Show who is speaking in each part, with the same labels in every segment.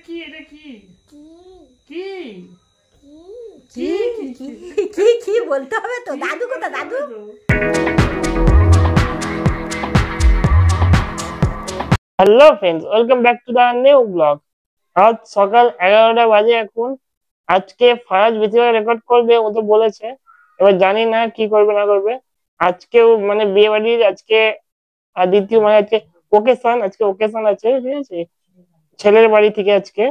Speaker 1: কি এটা কি কি
Speaker 2: কি কি কি বলতে হবে তো? দাদু কোথা? দাদু
Speaker 1: hello friends, welcome back to the new blog. আজ সকাল 11টা বাজে এখন। আজকে ফারাজ ভিডিও রেকর্ড করবে, ও তো বলেছে। এবার জানি না কি করবে না করবে। আজকেও মানে বিয়ে বাড়ির আজকে দ্বিতীয় মানে আজকে ওকেশন, আজকে ওকেশন আছে, ঠিক আছে, ছেলের বাড়ি থেকে আজকে।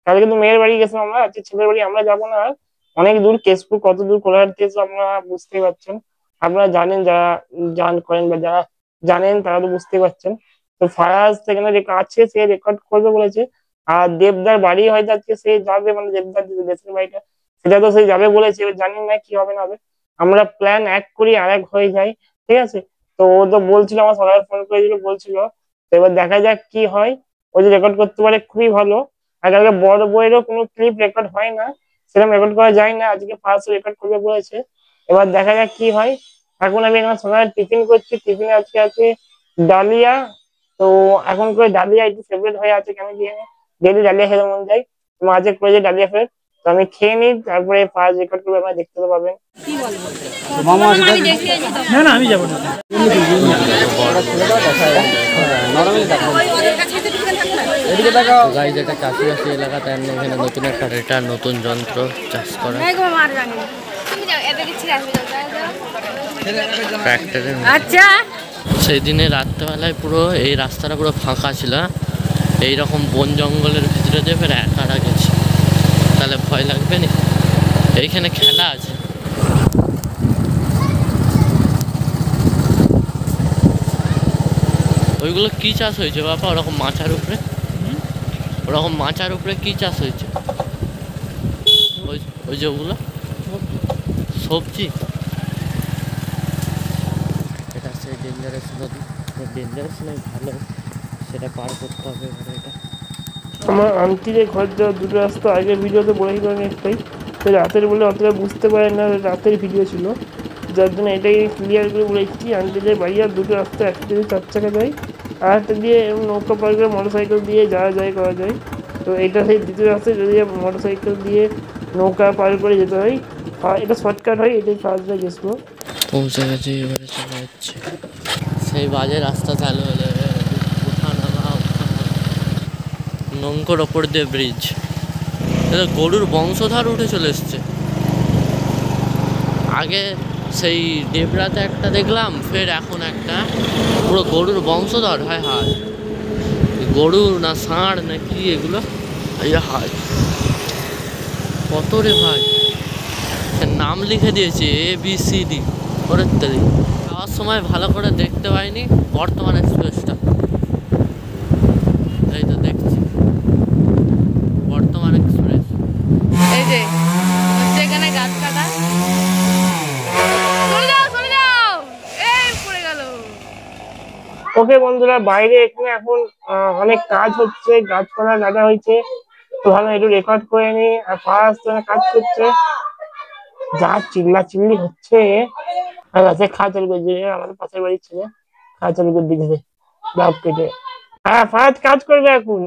Speaker 1: কালকে কিন্তু মেয়ের বাড়ি গেছিলাম আমরা, আজকে ছেলের বাড়ি। আমরা যাবো না আর, অনেক দূর, কেশপুর কত দূর কোলাঘাট থেকে আপনারা বুঝতেই পারছেন। আপনারা জানেন, যারা জান করেন বা যারা জানেন তারা তো বুঝতেই পারছেন। তো ফারাজ সেখানে আছে, সে রেকর্ড করবে বলেছে। আর দেবদার বাড়ি হয়তো আজকে সে যাবে, মানে দেবদার যে দেশের বাড়িটা, সেটা তো সে যাবে বলেছে। এবার জানি না কি হবে না হবে। আমরা প্ল্যান এক করি আর এক হয়ে যায়, ঠিক আছে। তো ও তো বলছিল, আমার সবাই ফোন করেছিল, বলছিল। তো এবার দেখা যাক কি হয়। ও যে রেকর্ড করতে পারে খুবই ভালো। আর কালকে বড় বইয়েরও কোনো ক্লিপ রেকর্ড হয় না, সেরকম রেকর্ড করা যায় না। আজকে ফার্স্ট রেকর্ড করবে বলেছে। এবার দেখা যাক কি হয়। এখন আমি আমার সকালে টিফিন করছি, টিফিনে আজকে আছে ডালিয়া। তো এখন করে ডালিয়া একটু ফেভারিট হয়ে আছে, কেন কি ডেলি ডালিয়া খেতে মন যায়। তো আজকে করেছে ডালিয়া ফেভারিট। তো আমি খেয়ে নিই, তারপরে ফার্স্ট রেকর্ড করবে, আপনারা দেখতে তো পাবেন।
Speaker 3: না না আমি যাবো না।
Speaker 4: গাইজ, এটা চাষিবাসী এলাকা, তার এখানে নতুন একটা রেটার, নতুন যন্ত্র চাষ করা ট্র্যাক্টরের।
Speaker 2: আচ্ছা,
Speaker 4: সেই দিনে রাত্রেবেলায় পুরো এই রাস্তাটা পুরো ফাঁকা ছিল। এইরকম বন জঙ্গলের ভিতরে দিয়ে ফের একারা গেছে, তাহলে ভয় লাগবে না? এইখানে খেলা আছে। ওইগুলো কি চাষ হয়েছে বাবা? ওরকম মাচার উপরে, ওরকম মাচার উপরে কি চাষ হয়েছে? ওই যে ওগুলো সবজি। এটা সেই ডেঞ্জারাস নদী, ডেঞ্জারাস নয়, ভালো, সেটা পার করতে হবে এবারে। এটা
Speaker 1: আমার আন্টিদের ঘর যাওয়ার দুটো রাস্তা, আগের ভিডিওতে বলেছিলাম একটাই। তো রাতের বলে অতটা বুঝতে পারে না, রাতের ভিডিও ছিল, যার জন্য এটাই ক্লিয়ার করে বলেছি। আন্টিদের বাড়ি আর দুটো রাস্তা, একটা দিয়ে 4 চাকা যায়, আর একটা দিয়ে নৌকা পার করে মোটর সাইকেল দিয়ে যাওয়া যায়, করা যায়। তো এটা সেই দ্বিতীয় রাস্তায় যদি মোটর সাইকেল দিয়ে নৌকা পার করে যেতে হয়, এটা শর্টকাট হয়, এটাই ফার্স্টে গেছিলো।
Speaker 4: পৌঁছে গেছে, এবারে চলে যাচ্ছে। সেই বাজে রাস্তা চালু হলে নৌকোর ওপর দিয়ে ব্রিজ। এটা গরুর বংশধর উঠে চলে এসছে। আগে সেই ডেবরাতে একটা দেখলাম, ফের এখন একটা, পুরো গরুর বংশধর। হায় হায়, গরু না ষাঁড় না কি এগুলো? হায়, কত রে ভাই! নাম লিখে দিয়েছে ABCD ওরে তাই। যাওয়ার সময় ভালো করে দেখতে পাইনি বর্তমান এক্সপ্রেসটা। এই তো দেখছি বর্তমান এক্সপ্রেস।
Speaker 5: এই যে হচ্ছে এখানে গাছ কাটা। চলে যাও, এই পড়ে গেল।
Speaker 1: ওকে বন্ধুরা, বাইরে এখানে এখন অনেক কাজ হচ্ছে, গাছপালা কাটা হয়েছে। তো ভালো একটু রেকর্ড করে নি। আর ফার্স্ট কাজ করছে, যা চিল্লা চিল্লি হচ্ছে। আর আছে খাওয়া চালু করে দিয়ে, আমাদের পাশের বাড়ির ছেলে খাওয়া চালু করে দিয়েছে ডাব কেটে। হ্যাঁ, ফার্স্ট কাজ করবে, এখন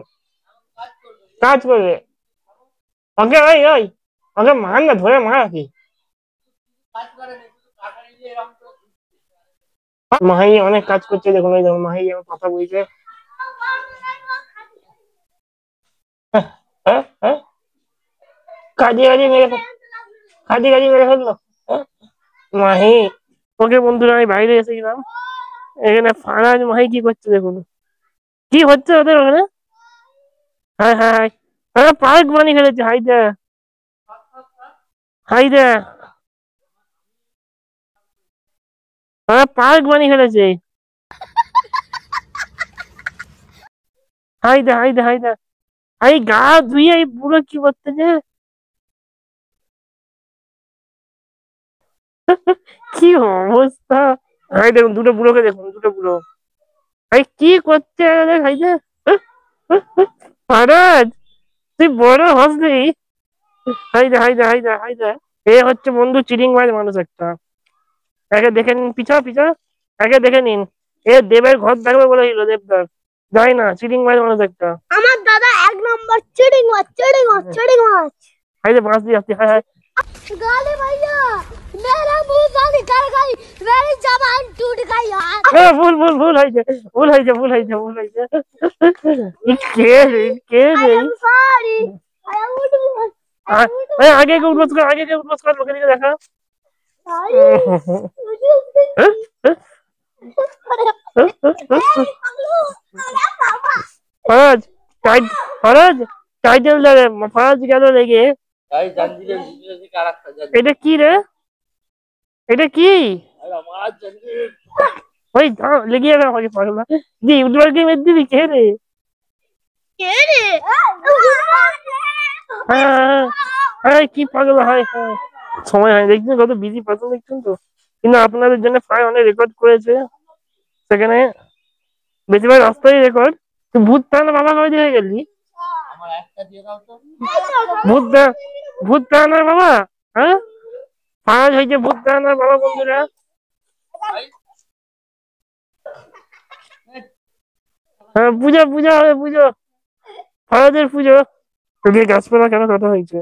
Speaker 1: কাজ করবে। ওকে ওই ওই ওকে মার না, ধরে মার কি। মাহি অনেক কাজ করছে, দেখুন ওই দেখুন মাহি আমার কথা বলছে। হ্যাঁ হ্যাঁ, কাজে কাজে মেরে কাজে কাজে মেরে ফেললো মাহি। ওকে বন্ধুরা, আমি বাইরে এসেছিলাম, এখানে ফারাজ মাহি কি করছে দেখুন, কি হচ্ছে ওদের ওখানে। হ্যাঁ হ্যাঁ হ্যাঁ, পার্ক বানিয়ে ফেলেছে। হাইদা হাইদা, হ্যাঁ পার্ক বানিয়ে ফেলেছে। হাইদা হাইদা হাইদা, এই গা ধুয়ে এই বুড়ো কি করতেছে, কি অবস্থা। হাই দেখুন দুটো বুড়োকে, দেখুন দুটো বুড়ো, এই কি করছে হাইদা। ফারাজ, তুই বড় হসনি। হাইদা হাইদা হাইদা হাইদা, এ হচ্ছে বন্ধু চিটিংবাজ মানুষ একটা। একে দেখে নিন, পিছা পিছা, একে দেখে নিন। এ দেবের ঘর থাকবে বলেছিল, দেবদার যায় না, চিটিংবাজ মানুষ একটা।
Speaker 2: আমার দাদা 1 নম্বর চিটিং
Speaker 3: चढ़ी माछ
Speaker 1: हाय रे माछ দিয়ে আসছে हाय हाय
Speaker 3: गाली भैया मेरा मुंह से निकल गई मेरी जबान टूट गई यार
Speaker 1: ভুল হয়েছে কে
Speaker 3: आई
Speaker 1: রে
Speaker 3: एम सॉरी आई एम
Speaker 1: আগে লোকে দিকে দেখা ফরাজ ফরাজ টাইটেল ধরে ফরাজ গেল লেগে
Speaker 4: তাই জাঞ্জিরের ভিতরে থেকে আরেকটা জাঞ্জির।
Speaker 1: এটা কি রে এটা কি
Speaker 4: আরে আমার জাঞ্জির।
Speaker 1: ওই লেগে যাবে আমাকে পাগলা দি ইউটিউবার গেম এর দিবি কে রে হ্যাঁ কি পাগলা হয় সময় হয় দেখছেন কত বিজি পার্সন দেখছেন তো কিন্তু আপনাদের জন্য প্রায় অনেক রেকর্ড করেছে সেখানে বেশিরভাগ রাস্তায় রেকর্ড তুই ভূত তাহলে বাবা কবে দিয়ে গেলি
Speaker 4: আমার একটা দিয়ে দাও তো।
Speaker 1: ভূত তাহলে বাবা হ্যাঁ ফারাজ হয়েছে ভূত তাহলে বাবা বন্ধুরা হ্যাঁ পূজা হবে পুজো ফারাজের পুজো তোকে গাছপালা কেন কথা হয়েছে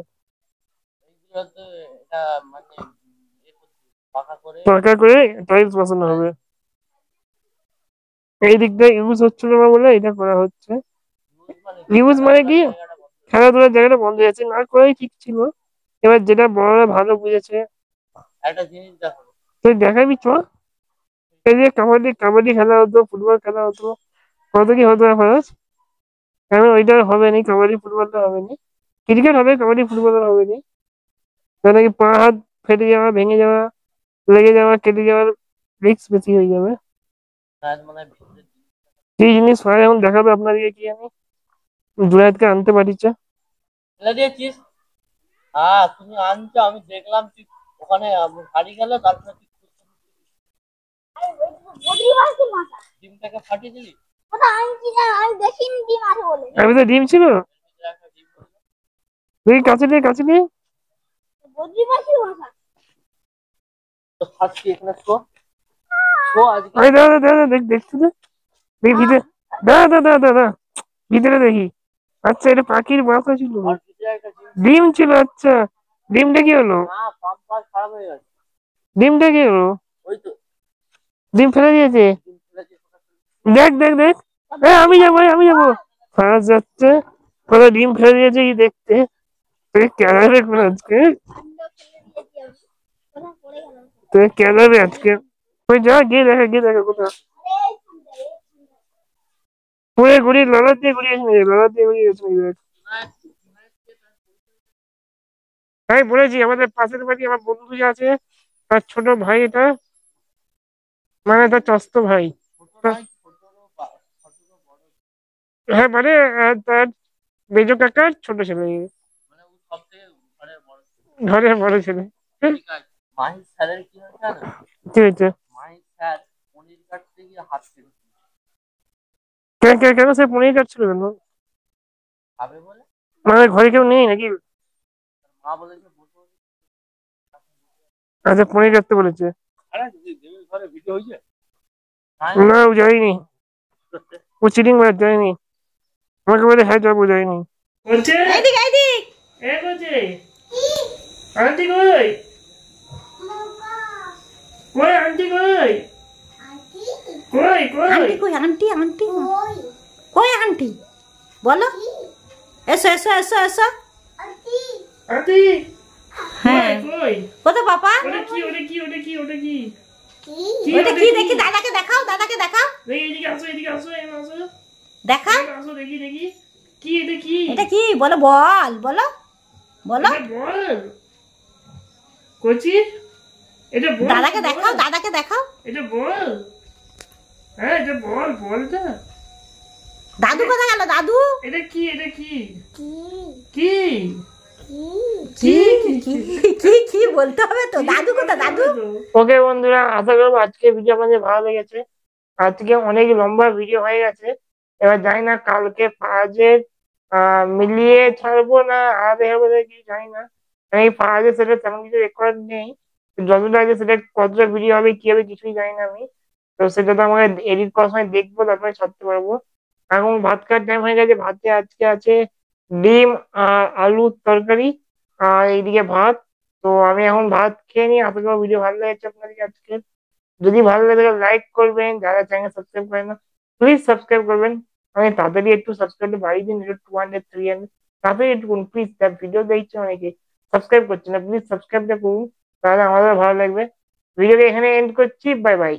Speaker 4: এইগুলো তো এটা মানে পাকা করে
Speaker 1: পাকা করে টাইলস বসানো হবে এই দিকটা ইউজ হচ্ছিল না বলে এটা করা হচ্ছে ইউজ মানে কি খেলাধুলার জায়গাটা বন্ধ হয়ে যাচ্ছে না করাই ঠিক ছিল এবার যেটা বড়রা ভালো বুঝেছে
Speaker 4: একটা জিনিস দেখো
Speaker 1: তুই দেখাবি চ এই যে কাবাডি খেলা হতো ফুটবল খেলা হতো কত কি হতো ফারাজ এখন ওইটা হবে না কাবাডি ফুটবলটা হবে না ক্রিকেট হবে কাবাডি ফুটবল হবে না নাকি পা হাত ফেটে যাওয়া ভেঙে যাওয়া লেগে যাওয়া কেটে যাওয়ার রিস্ক বেশি হয়ে যাবে
Speaker 4: তার মানে ভিতরে
Speaker 1: সেই জিনিস ফারাজ এখন দেখাবে আপনাদেরকে কি আমি জুনায়েদকে আনতে পারিছে
Speaker 4: ফেলে দিয়েছিস। হ্যাঁ তুমি আনছো আমি দেখলাম তুই ওখানে হারি গেল তারপরে তুই
Speaker 3: बॉडी मार की माथा
Speaker 4: ডিমটাকে ফাটিয়ে দিলি।
Speaker 3: पता आई देखिन की मारे बोले
Speaker 1: আমি তো ডিম ছিল
Speaker 4: ভিতরে একটা ডিম ছিল।
Speaker 1: দেখি কাছে নিয়ে
Speaker 3: बॉडी मार की माथा
Speaker 4: তো ফাটছি এখানে শো শো আজকে
Speaker 1: আরে দাদা দেখছি তো দেখি ভিতরে দাদা ভিতরে দেখি আচ্ছা এটা পাখির বাসা ছিল
Speaker 4: আর ভিতরে একটা ডিম
Speaker 1: ডিম ছিল আচ্ছা ডিমটা কি হলো
Speaker 4: না পাম্প খারাপ হয়ে গেছে।
Speaker 1: ডিমটা কি হলো
Speaker 4: ওই তো
Speaker 1: ডিম ফেলে দিয়েছে
Speaker 4: ডিম ফেলেছে
Speaker 1: দেখ আমি যাবো ফারাজ যাচ্ছে কোথাও ডিম ফেলে দিয়েছে কি দেখতে তুই কেলাবে কোন আজকে
Speaker 3: अंडा खेलने दिया पता पड़े गया
Speaker 1: তুই কেলাবে আজকে তুই যা গিয়ে দেখা কোথাও ঘুরে লড়ার দিয়ে ঘুরিয়েছে দেখ আমি বলেছি আমাদের পাশের বাড়ি আমার বন্ধু যে আছে তার ছোট ভাই এটা মানে তার চস্ত ভাই হ্যাঁ মানে তার মেজ কাকার ছোট ছেলে
Speaker 4: মানে ও সব থেকে ঘরের বড় ছিল।
Speaker 1: ঘরের বড় ছেলে
Speaker 4: ঠিক আছে মাহির স্যারের কি হয়েছে জানো
Speaker 1: কি হয়েছে
Speaker 4: মাহির স্যার পনির কাটতে গিয়ে হাত কেটে
Speaker 1: কেন সে পনির কাটছিল কেন
Speaker 4: খাবে বলে
Speaker 1: মানে ঘরে কেউ নেই নাকি
Speaker 4: মা বলেছে বসে বসে
Speaker 1: আচ্ছা পনির কাটতে বলেছে
Speaker 4: আরে দেবের ঘরে ভিডিও হয়েছে
Speaker 1: না ও যায়নি ও চিটিং মার যায়নি আমাকে বলে হ্যাঁ যাবো যায়নি বলছে
Speaker 2: এইদিক
Speaker 1: এ বলছে আন্টি কই আন্টি কই
Speaker 2: আন্টি কই আন্টি কই আন্টি বলো এসো
Speaker 1: আন্টি
Speaker 2: হ্যাঁ
Speaker 1: কই
Speaker 2: কোথায় পাপা
Speaker 1: ওটা কি
Speaker 2: ওটা কি দেখি দাদাকে দেখাও
Speaker 1: এদিকে আসো এখানে আসো
Speaker 2: দেখাও
Speaker 1: এখানে আসো দেখি কি এটা কি
Speaker 2: এটা কি বলো বলো
Speaker 1: এটা বল কোচি এটা বল
Speaker 2: দাদাকে দেখাও
Speaker 1: এটা বল হ্যাঁ এটা বলটা
Speaker 2: দাদু কোথায় গেল দাদু
Speaker 1: এটা কি
Speaker 2: কি কি বলতে হবে তো দাদু কোথায় দাদু
Speaker 1: ওকে বন্ধুরা আশা করবো আজকে ভিডিও আপনাদের ভালো লেগেছে আজকে অনেক লম্বা ভিডিও হয়ে গেছে এবার জানি না কালকে ফারাজের মিলিয়ে ছাড়বো না আলাদা হবে কি জানি না আমি ফারাজের সেটা তেমন কিছু রেকর্ড নেই যতটা আছে সেটা কতটা ভিডিও হবে কি হবে কিছুই জানি না আমি তো সেটা তো আমাকে এডিট করার সময় দেখবো তারপরে ছাড়তে পারবো এখন ভাত খাওয়ার টাইম হয়ে গেছে ভাতে আজকে আছে ডিম আর আলুর তরকারি, আর এইদিকে ভাত। তো আমি এখন ভাত খেয়ে নিই। আশা করি ভিডিও ভালো লেগেছে আপনাদের আজকে। যদি ভালো লাগে লাইক করবেন, যারা চ্যানেল সাবস্ক্রাইব করেন না প্লিজ সাবস্ক্রাইব করবেন। আমি তাড়াতাড়ি একটু সাবস্ক্রাইব বাড়িয়ে দিন, একটু 200 300 তাড়াতাড়ি একটু করুন প্লিজ। তার ভিডিও দেখছে অনেকে, সাবস্ক্রাইব করছে না, প্লিজ সাবস্ক্রাইবটা করুন, তাহলে আমাদের ভালো লাগবে। ভিডিওটা এখানে এন্ড করছি, বাই বাই।